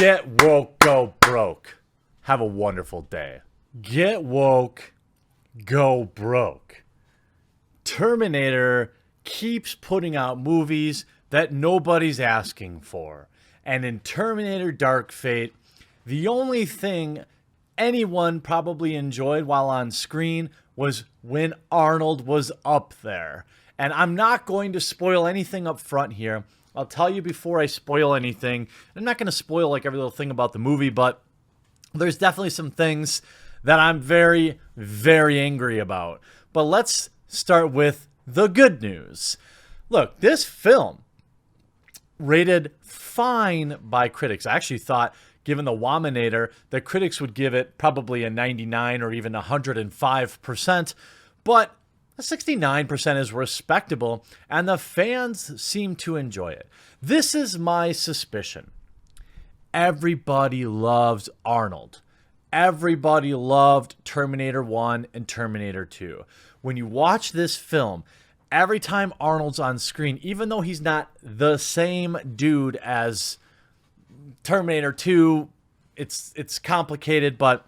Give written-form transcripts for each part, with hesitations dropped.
Get woke, go broke. Have a wonderful day. Get woke, go broke. Terminator keeps putting out movies that nobody's asking for. And in Terminator Dark Fate, the only thing anyone probably enjoyed while on screen was when Arnold was up there. And I'm not going to spoil anything up front here. I'll tell you before I spoil anything. I'm not going to spoil like every little thing about the movie, but there's definitely some things that I'm very, very angry about. But let's start with the good news. Look, this film rated fine by critics. I actually thought, given the Wominator, that critics would give it probably a 99 or even 105%. But 69% is respectable, and the fans seem to enjoy it. This is my suspicion. Everybody loves Arnold. Everybody loved Terminator 1 and Terminator 2. When you watch this film, every time Arnold's on screen, even though he's not the same dude as Terminator 2, it's complicated, but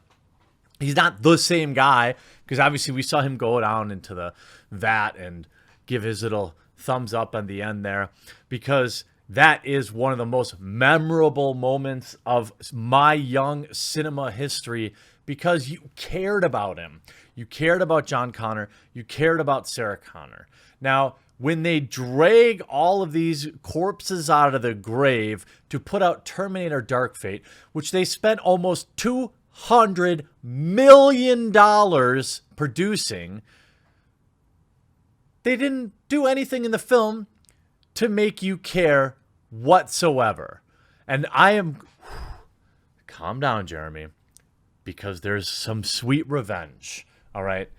he's not the same guy, because obviously we saw him go down into the vat and give his little thumbs up on the end there, because that is one of the most memorable moments of my young cinema history, because you cared about him. You cared about John Connor. You cared about Sarah Connor. Now, when they drag all of these corpses out of the grave to put out Terminator Dark Fate, which they spent almost $200 million producing, they didn't do anything in the film to make you care whatsoever. And I am... Calm down, Jeremy, because there's some sweet revenge, all right?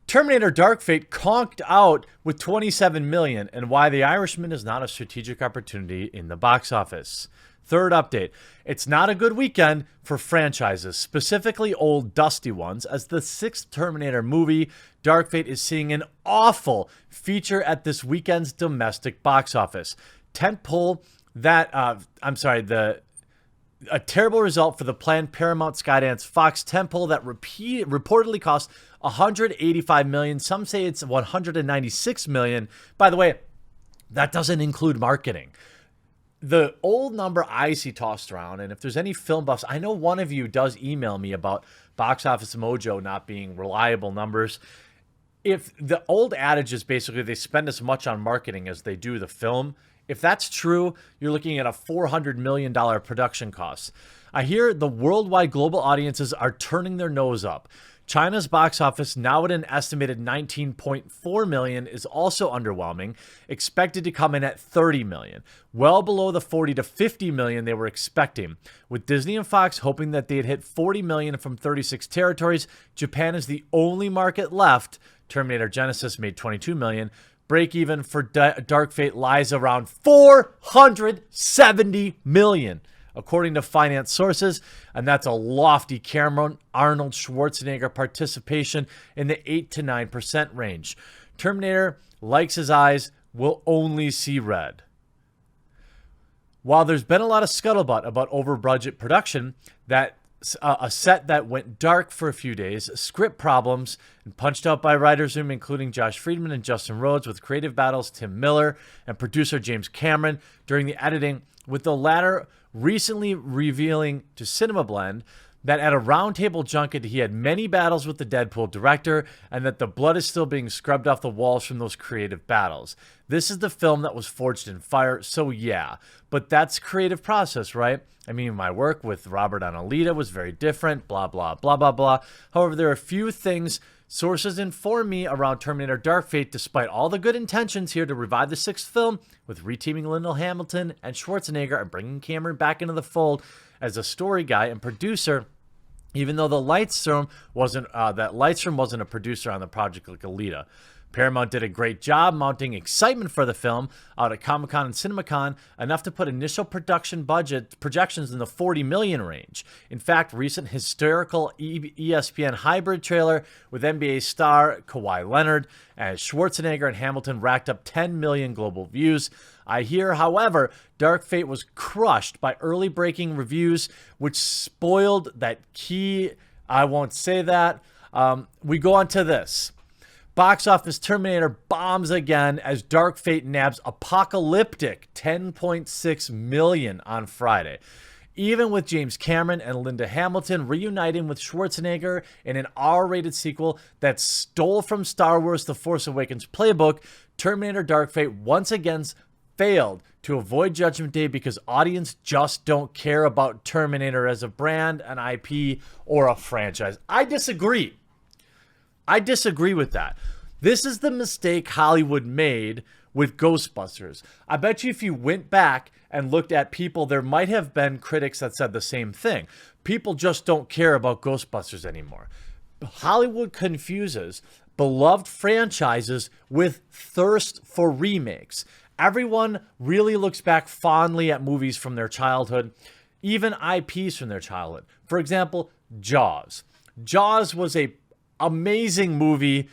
Terminator Dark Fate conked out with $27 million, and why The Irishman is not a strategic opportunity in the box office. Third update. It's not a good weekend for franchises, specifically old dusty ones, as the sixth Terminator movie, Dark Fate, is seeing an awful feature at this weekend's domestic box office. Tentpole that, a terrible result for the planned Paramount Skydance Fox tentpole that reportedly cost $185 million. Some say it's $196 million. By the way, that doesn't include marketing. The old number I see tossed around, and if there's any film buffs, I know one of you does email me about Box Office Mojo not being reliable numbers. If the old adage is basically they spend as much on marketing as they do the film, if that's true, you're looking at a $400 million production cost. I hear the worldwide global audiences are turning their nose up. China's box office, now at an estimated 19.4 million, is also underwhelming, expected to come in at 30 million, well below the 40 to 50 million they were expecting. With Disney and Fox hoping that they'd hit 40 million from 36 territories, Japan is the only market left. Terminator Genesis made 22 million. Break even for Dark Fate lies around 470 million. According to finance sources, and that's a lofty Cameron Arnold Schwarzenegger participation in the 8 to 9% range. Terminator likes his eyes, will only see red. While there's been a lot of scuttlebutt about over-budget production, that a set that went dark for a few days, script problems, and punched out by writers' room including Josh Friedman and Justin Rhodes, with creative battles Tim Miller and producer James Cameron during the editing, with the latter recently revealing to CinemaBlend that at a roundtable junket he had many battles with the Deadpool director, and that the blood is still being scrubbed off the walls from those creative battles. This is the film that was forged in fire, so yeah, but that's creative process, right? I mean, my work with Robert on Alita was very different, blah, blah, blah, blah, blah. However, there are a few things sources inform me around Terminator Dark Fate, despite all the good intentions here to revive the sixth film with reteaming Lyndall Hamilton and Schwarzenegger and bringing Cameron back into the fold as a story guy and producer. Even though the Lightstrom wasn't a producer on the project like Alita. Paramount did a great job mounting excitement for the film out at Comic-Con and CinemaCon, enough to put initial production budget projections in the $40 million range. In fact, recent hysterical ESPN hybrid trailer with NBA star Kawhi Leonard as Schwarzenegger and Hamilton racked up 10 million global views. I hear, however, Dark Fate was crushed by early breaking reviews, which spoiled that key. I won't say that. We go on to this. Box office Terminator bombs again as Dark Fate nabs apocalyptic $10.6 million on Friday. Even with James Cameron and Linda Hamilton reuniting with Schwarzenegger in an R-rated sequel that stole from Star Wars The Force Awakens playbook, Terminator Dark Fate once again failed to avoid Judgment Day because audience just don't care about Terminator as a brand, an IP, or a franchise. I disagree with that. This is the mistake Hollywood made with Ghostbusters. I bet you if you went back and looked at people, there might have been critics that said the same thing. People just don't care about Ghostbusters anymore. Hollywood confuses beloved franchises with thirst for remakes. Everyone really looks back fondly at movies from their childhood, even IPs from their childhood. For example, Jaws. Jaws was an amazing movie.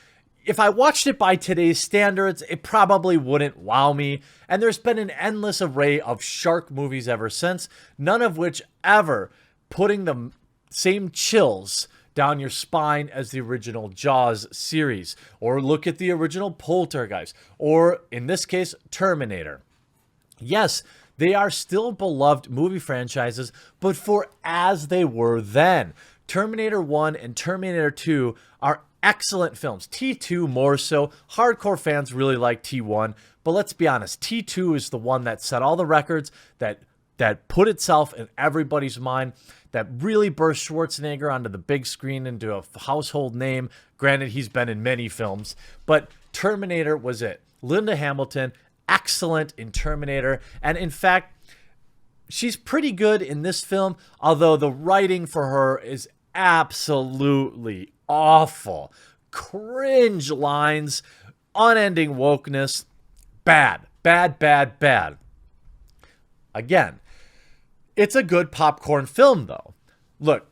If I watched it by today's standards, it probably wouldn't wow me. And there's been an endless array of shark movies ever since, none of which ever putting the same chills down your spine as the original Jaws series. Or look at the original Poltergeist. Or, in this case, Terminator. Yes, they are still beloved movie franchises, but for as they were then. Terminator 1 and Terminator 2 are excellent films. T2 more so. Hardcore fans really like T1, but let's be honest, T2 is the one that set all the records, that put itself in everybody's mind, that really burst Schwarzenegger onto the big screen into a household name. Granted, he's been in many films, but Terminator was it. Linda Hamilton, excellent in Terminator, and in fact, she's pretty good in this film, although the writing for her is absolutely awful. Cringe lines, unending wokeness, bad. Again, it's a good popcorn film, though. Look,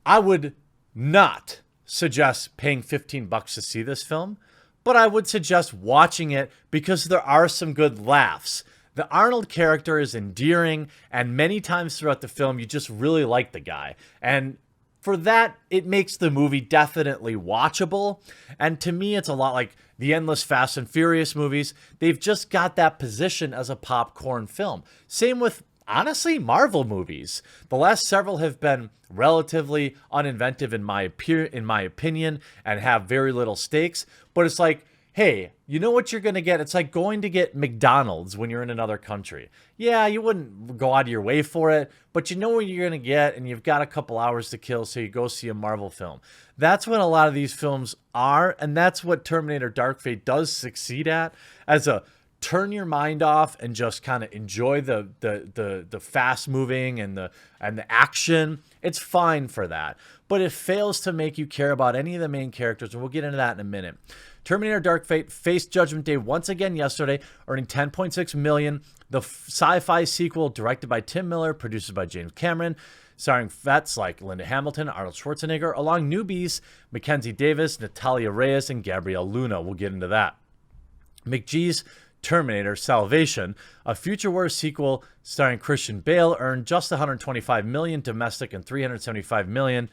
I would not suggest paying $15 to see this film, but I would suggest watching it because there are some good laughs. The Arnold character is endearing, and many times throughout the film, you just really like the guy. And for that, it makes the movie definitely watchable. And to me, it's a lot like the endless Fast and Furious movies. They've just got that position as a popcorn film. Same with, honestly, Marvel movies. The last several have been relatively uninventive in my opinion and have very little stakes. But it's like, hey, you know what you're going to get? It's like going to get McDonald's when you're in another country. Yeah, you wouldn't go out of your way for it, but you know what you're going to get, and you've got a couple hours to kill, so you go see a Marvel film. That's what a lot of these films are, and that's what Terminator Dark Fate does succeed at, as a turn your mind off and just kind of enjoy the fast moving and the action. It's fine for that, but it fails to make you care about any of the main characters, and we'll get into that in a minute. Terminator Dark Fate faced Judgment Day once again yesterday, earning $10.6 million. The sci-fi sequel, directed by Tim Miller, produced by James Cameron, starring vets like Linda Hamilton, Arnold Schwarzenegger, along newbies Mackenzie Davis, Natalia Reyes, and Gabrielle Luna. We'll get into that. McGee's Terminator Salvation, a Future Wars sequel starring Christian Bale, earned just $125 million domestic and $375 million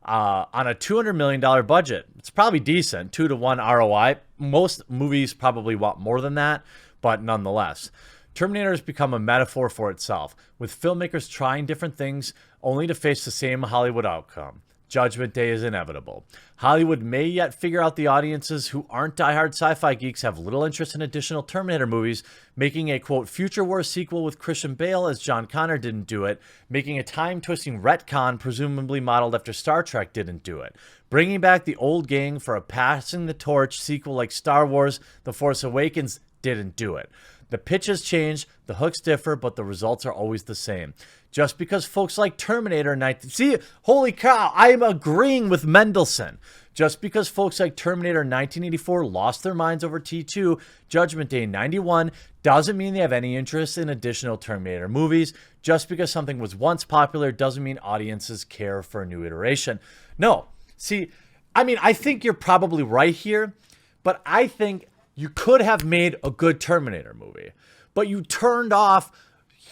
on a $200 million budget. It's probably decent, 2-to-1 ROI. Most movies probably want more than that, but nonetheless. Terminator has become a metaphor for itself, with filmmakers trying different things only to face the same Hollywood outcome. Judgment Day is inevitable. Hollywood may yet figure out the audiences who aren't diehard sci-fi geeks have little interest in additional Terminator movies, making a, quote, Future Wars sequel with Christian Bale as John Connor didn't do it, making a time-twisting retcon presumably modeled after Star Trek didn't do it, bringing back the old gang for a passing the torch sequel like Star Wars The Force Awakens didn't do it. The pitches change, the hooks differ, but the results are always the same. Just because folks like Terminator 19... See, holy cow, I am agreeing with Mendelsohn. Just because folks like Terminator 1984 lost their minds over T2, Judgment Day 91, doesn't mean they have any interest in additional Terminator movies. Just because something was once popular doesn't mean audiences care for a new iteration. No. See, I mean, I think you're probably right here, but I think you could have made a good Terminator movie, but you turned off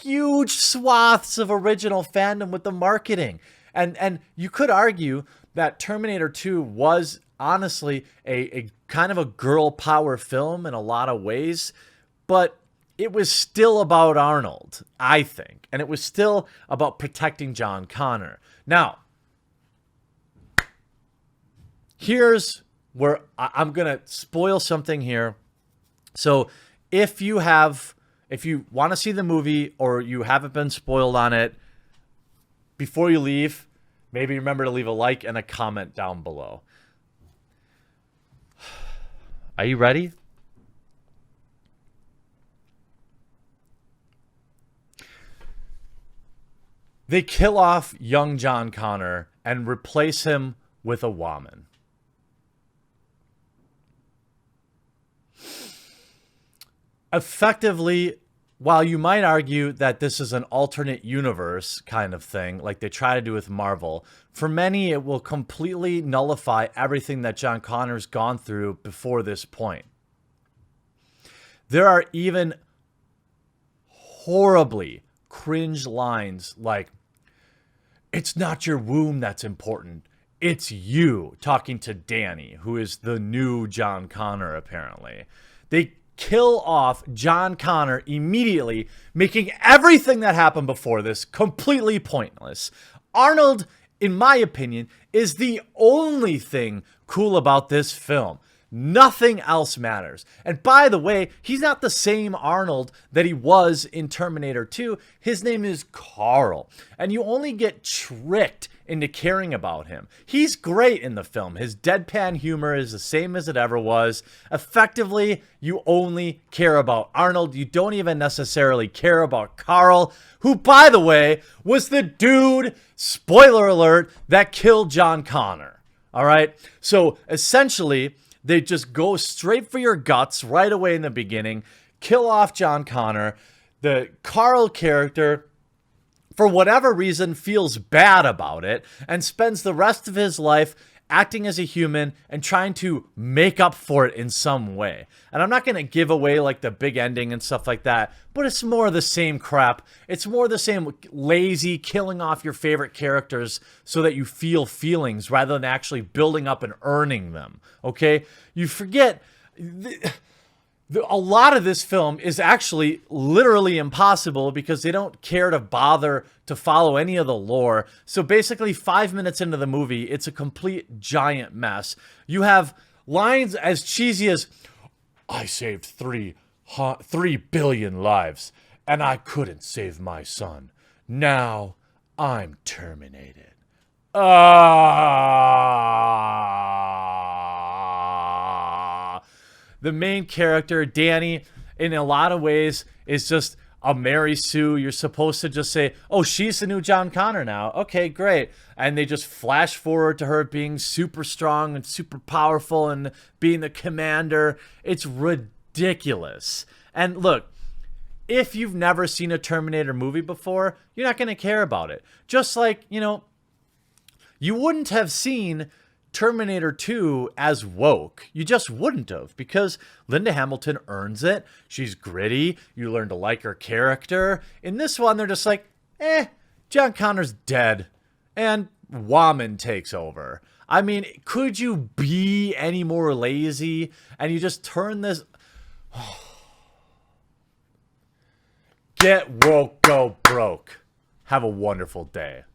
huge swaths of original fandom with the marketing. And you could argue that Terminator 2 was honestly a kind of a girl power film in a lot of ways, but it was still about Arnold, I think. And it was still about protecting John Connor. Now, here's where I'm going to spoil something here. So if you want to see the movie or you haven't been spoiled on it, before you leave, maybe remember to leave a like and a comment down below. Are you ready? They kill off young John Connor and replace him with a woman. Effectively, while you might argue that this is an alternate universe kind of thing, like they try to do with Marvel, for many it will completely nullify everything that John Connor's gone through before this point. There are even horribly cringe lines like, "It's not your womb that's important, it's you," talking to Danny, who is the new John Connor apparently. They kill off John Connor immediately, making everything that happened before this completely pointless. Arnold, in my opinion, is the only thing cool about this film. Nothing else matters. And by the way, he's not the same Arnold that he was in Terminator 2. His name is Carl. And you only get tricked into caring about him. He's great in the film. His deadpan humor is the same as it ever was. Effectively, you only care about Arnold. You don't even necessarily care about Carl, who, by the way, was the dude, spoiler alert, that killed John Connor. All right? So essentially, they just go straight for your guts right away in the beginning, kill off John Connor. The Carl character, for whatever reason, feels bad about it and spends the rest of his life acting as a human and trying to make up for it in some way. And I'm not going to give away like the big ending and stuff like that, but it's more of the same crap. It's more the same lazy killing off your favorite characters so that you feel feelings rather than actually building up and earning them. Okay? You forget a lot of this film is actually literally impossible because they don't care to bother to follow any of the lore. So basically 5 minutes into the movie, it's a complete giant mess. You have lines as cheesy as, "I saved 3 billion lives and I couldn't save my son. Now I'm terminated." The main character, Danny, in a lot of ways is just a Mary Sue. You're supposed to just say, "Oh, she's the new John Connor now. Okay, great." And they just flash forward to her being super strong and super powerful and being the commander. It's ridiculous. And look, if you've never seen a Terminator movie before, you're not going to care about it. Just like, you know, you wouldn't have seen Terminator 2 as woke. You just wouldn't have, because Linda Hamilton earns it. She's gritty. You learn to like her character. In this one, they're just like, John Connor's dead and woman takes over. I mean, could you be any more lazy? And you just turn this... Get woke, go broke. Have a wonderful day.